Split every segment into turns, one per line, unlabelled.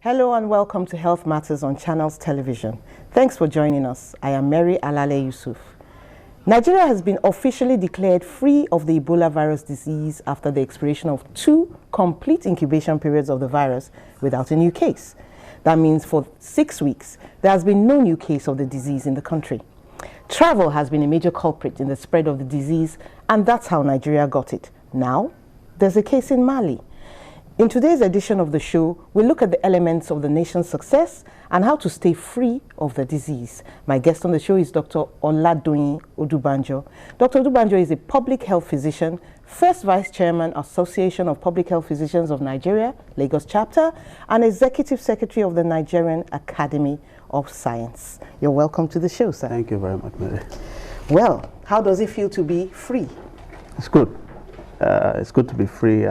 Hello and welcome to Health Matters on Channels Television. Thanks for joining us. I am Mary Alale Yusuf. Nigeria has been officially declared free of the Ebola virus disease after the expiration of 2 complete incubation periods of the virus without a new case. That means for 6 weeks, there has been no new case of the disease in the country. Travel has been a major culprit in the spread of the disease, and that's how Nigeria got it. Now, there's a case in Mali. In today's edition of the show, we'll look at the elements of the nation's success and how to stay free of the disease. My guest on the show is Dr. Oladoyin Odubanjo. Dr. Odubanjo is a public health physician, first vice chairman, Association of Public Health Physicians of Nigeria, Lagos chapter, and executive secretary of the Nigerian Academy of Science. You're welcome to the show, sir.
Thank you very much, Mary.
Well, how does it feel to be free?
It's good. It's good to be free.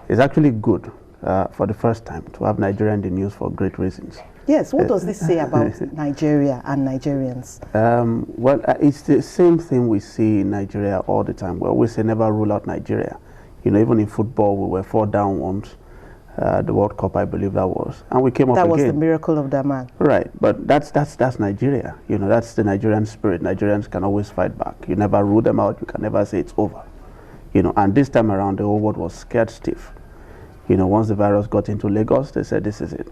It's actually good for the first time to have Nigeria in the news for great reasons.
Yes, what does this say about Nigeria and Nigerians?
Well, it's the same thing we see in Nigeria all the time. We always say never rule out Nigeria. You know, even in football, we were 4 down once. The World Cup, I believe that was. And we came up again. That was
the miracle of that man.
Right, but that's Nigeria. You know, that's the Nigerian spirit. Nigerians can always fight back. You never rule them out. You can never say it's over. You know, and this time around, the whole world was scared stiff. You know, once the virus got into Lagos, they said this is it.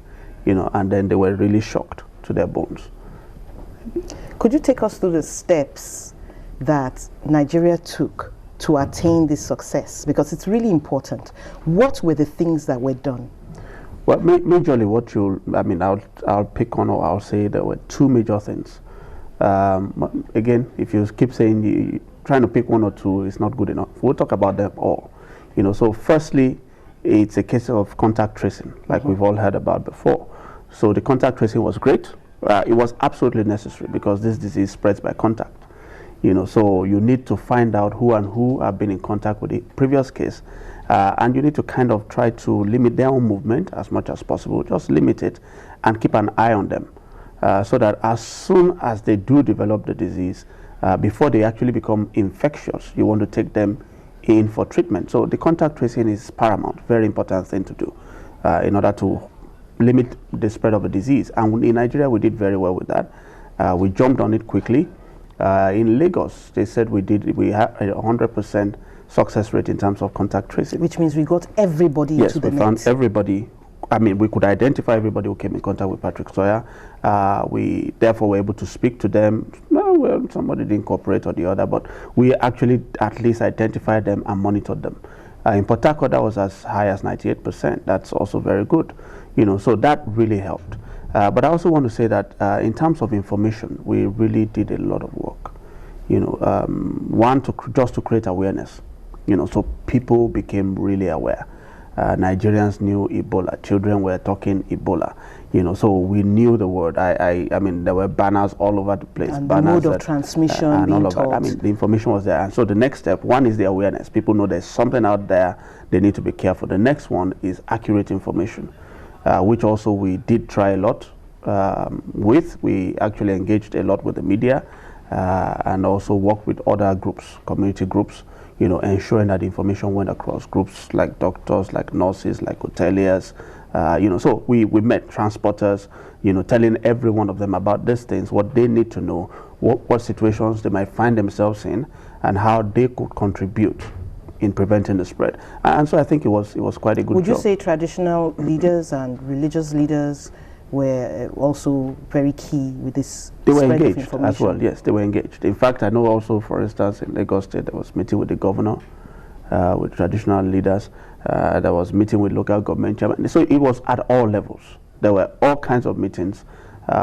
You know, and then they were really shocked to their bones.
Could you take us through the steps that Nigeria took to attain this success? Because it's really important. What were the things that were done?
Well, majorly I'll pick on, or I'll say there were 2 major things. Again, if you keep saying trying to pick 1 or 2 is not good enough. We'll talk about them all. You know, so firstly, it's a case of contact tracing, like we've all heard about before. So the contact tracing was great. It was absolutely necessary because this disease spreads by contact. You know, so you need to find out who have been in contact with the previous case, and you need to kind of try to limit their own movement as much as possible. Just limit it and keep an eye on them, so that as soon as they do develop the disease, before they actually become infectious, you want to take them in for treatment. So the contact tracing is paramount, very important thing to do in order to limit the spread of the disease. And in Nigeria, we did very well with that. We jumped on it quickly. In Lagos, they said we had a 100% success rate in terms of contact tracing.
Which means we got everybody into the net. Yes, we found
everybody. I mean, we could identify everybody who came in contact with Patrick Sawyer. We therefore were able to speak to them. Well, somebody didn't cooperate or the other, but we actually at least identified them and monitored them. In Port Harcourt, that was as high as 98%. That's also very good. You know, so that really helped. But I also want to say that in terms of information, we really did a lot of work. You know, one, just to create awareness. You know, so people became really aware. Nigerians knew Ebola. Children were talking Ebola. You know, so we knew the word. I mean, there were banners all over the place.
And
banners
the mode of transmission
and
being
all of that. I mean, the information was there. And so the next step, one is the awareness. People know there's something out there. They need to be careful. The next one is accurate information, which also we did try a lot with. We actually engaged a lot with the media and also worked with other groups, community groups, you know, ensuring that the information went across groups like doctors, like nurses, like hoteliers, you know, so we met transporters, you know, telling every one of them about these things, what they need to know, what situations they might find themselves in, and how they could contribute in preventing the spread. And so I think it was quite a good job.
Would you say traditional leaders and religious leaders were also very key with this
They were
spread
engaged
of information?
as well, yes, they were engaged. In fact, I know also, for instance, in Lagos State, there was meeting with the governor, with traditional leaders, there was meeting with local government chairman. So it was at all levels. There were all kinds of meetings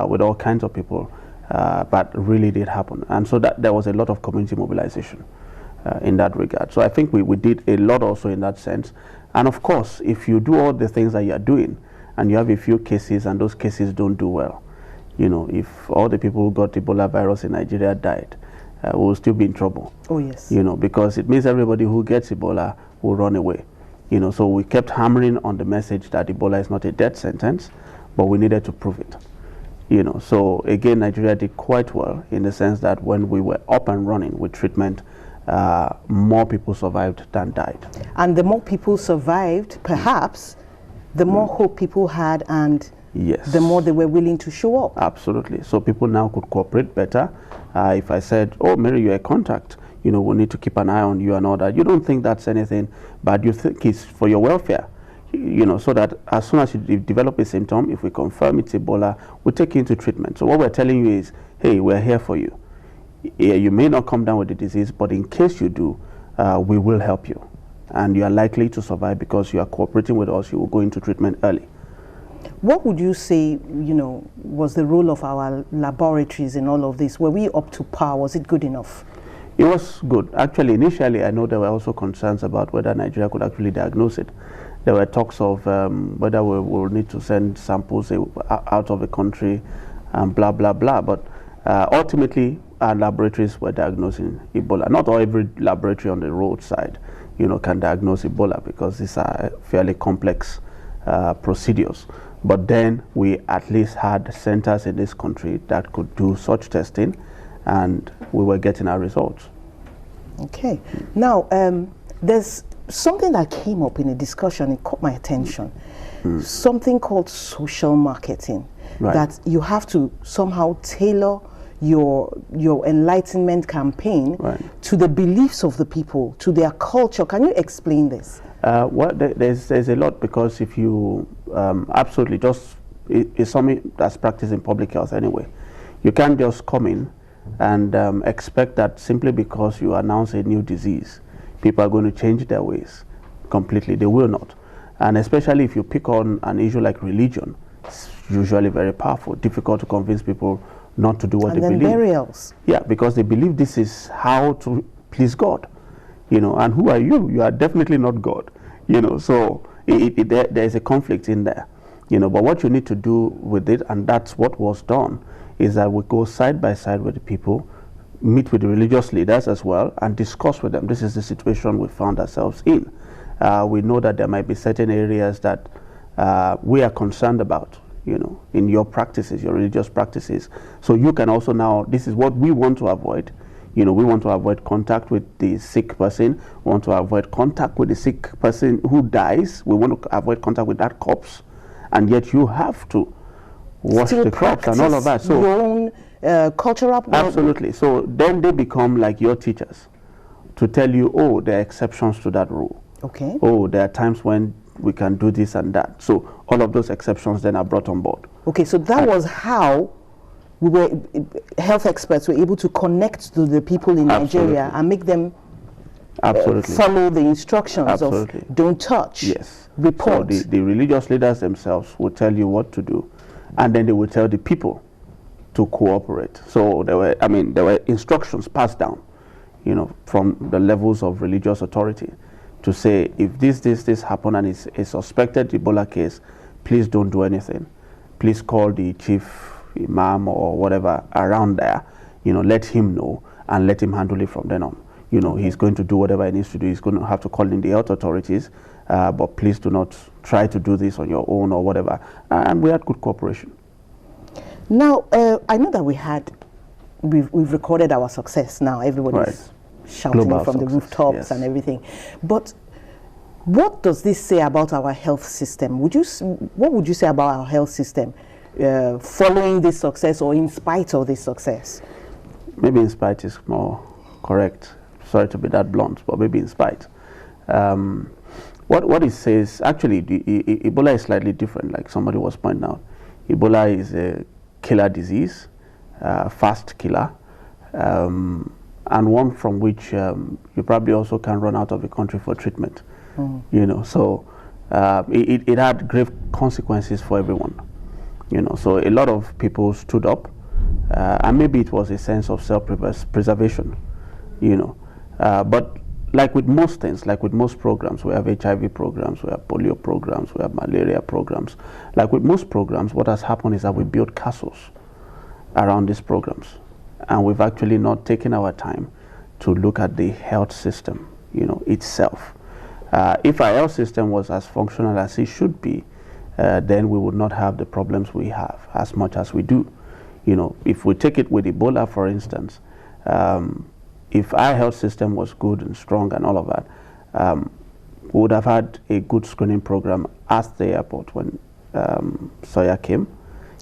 with all kinds of people, but really did happen. And so that there was a lot of community mobilization in that regard. So I think we did a lot also in that sense. And of course, if you do all the things that you are doing, and you have a few cases and those cases don't do well, you know, if all the people who got Ebola virus in Nigeria died, we'll still be in trouble.
Oh, yes.
You know, because it means everybody who gets Ebola will run away. You know, so we kept hammering on the message that Ebola is not a death sentence, but we needed to prove it. You know, so again, Nigeria did quite well in the sense that when we were up and running with treatment, more people survived than died.
And the more people survived, perhaps the more hope people had, and
yes,
the more they were willing to show up.
Absolutely. So people now could cooperate better. If I said, oh, Mary, you're a contact, we need to keep an eye on you and all that, you don't think that's anything, but you think it's for your welfare, so that as soon as you develop a symptom, if we confirm it's Ebola, we'll take you into treatment. So what we're telling you is, hey, we're here for you. Yeah, you may not come down with the disease, but in case you do, we will help you. And you are likely to survive because you are cooperating with us. You will go into treatment early.
What would you say, was the role of our laboratories in all of this? Were we up to par? Was it good enough?
It was good. Actually, initially, I know there were also concerns about whether Nigeria could actually diagnose it. There were talks of whether we will need to send samples out of the country and blah, blah, blah. But ultimately, our laboratories were diagnosing Ebola. Not every laboratory on the roadside, can diagnose Ebola because these are fairly complex procedures. But then we at least had centers in this country that could do such testing, and we were getting our results.
Okay. Now, there's something that came up in a discussion, it caught my attention. Something called social marketing.
Right.
That you have to somehow tailor your enlightenment campaign to the beliefs of the people, to their culture. Can you explain this?
Well, there's a lot, because if you absolutely it's something that's practiced in public health anyway. You can't just come in and expect that simply because you announce a new disease, people are going to change their ways completely. They will not. And especially if you pick on an issue like religion, it's usually very powerful, difficult to convince people not to do what they believe.
And then burials.
Yeah, because they believe this is how to please God. And who are you? You are definitely not God. So there's a conflict in there. But what you need to do with it, and that's what was done, is that we go side by side with the people, meet with the religious leaders as well, and discuss with them. This is the situation we found ourselves in. We know that there might be certain areas that we are concerned about, in your practices, your religious practices. So you can also now, this is what we want to avoid. We want to avoid contact with the sick person. We want to avoid contact with the sick person who dies. We want to avoid contact with that corpse. And yet you have to wash the crops and all of that. So
your own cultural.
Absolutely. So then they become like your teachers to tell you, oh, there are exceptions to that rule.
Okay.
Oh, there are times when we can do this and that. So all of those exceptions then are brought on board.
Okay, so that was how health experts were able to connect to the people in Nigeria and make them follow the instructions of don't touch, report.
So the religious leaders themselves will tell you what to do, and then they will tell the people to cooperate. So there were instructions passed down, from the levels of religious authority to say, if this happened and it's a suspected Ebola case, please don't do anything. Please call the chief imam or whatever around there, let him know and let him handle it from then on. He's going to do whatever he needs to do. He's going to have to call in the health authorities, but please do not try to do this on your own or whatever. And we had good cooperation.
Now, I know that we've recorded our success now. Everybody's shouting
Global
it from
success,
the rooftops and everything. But what does this say about our health system? What would you say about our health system following this success or in spite of this success?
Maybe in spite is more correct. Sorry to be that blunt, but maybe in spite. What it says, actually, Ebola is slightly different, like somebody was pointing out. Ebola is a killer disease, fast killer, and one from which you probably also can run out of the country for treatment. So it had grave consequences for everyone. So a lot of people stood up, and maybe it was a sense of self-preservation, but like with most things, like with most programs, we have HIV programs, we have polio programs, we have malaria programs. Like with most programs, what has happened is that we built castles around these programs, and we've actually not taken our time to look at the health system, itself. If our health system was as functional as it should be, then we would not have the problems we have as much as we do. If we take it with Ebola, for instance, if our health system was good and strong and all of that, we would have had a good screening program at the airport when Sawyer came.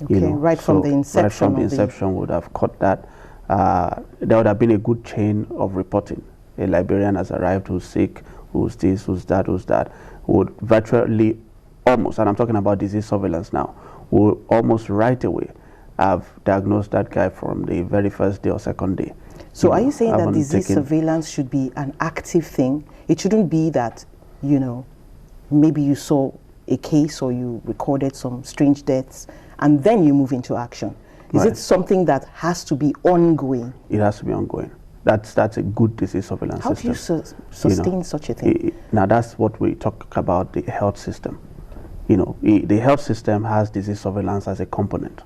Okay, you know, right from the inception.
Right from the inception, we would have caught that. There would have been a good chain of reporting. A Liberian has arrived who's sick, who's this, who's that, who's that. Would virtually almost, and I'm talking about disease surveillance now, would almost right away have diagnosed that guy from the very first day or second day.
So are you saying that disease surveillance should be an active thing? It shouldn't be that, you know, maybe you saw a case or you recorded some strange deaths and then you move into action. Is it something that has to be ongoing? It has
to be ongoing. That's a good disease surveillance system.
How do you sustain such a thing?
Now that's what we talk about, the health system. You know, the health system has disease surveillance as a component.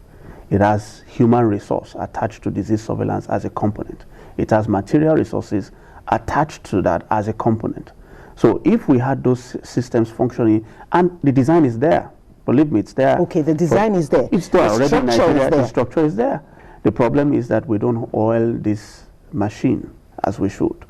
It has human resource attached to disease surveillance as a component. It has material resources attached to that as a component. So if we had those systems functioning, and the design is there, believe me, it's there.
Okay, the design is there.
It's there already in Nigeria. The structure is there. The problem is that we don't oil this machine as we should.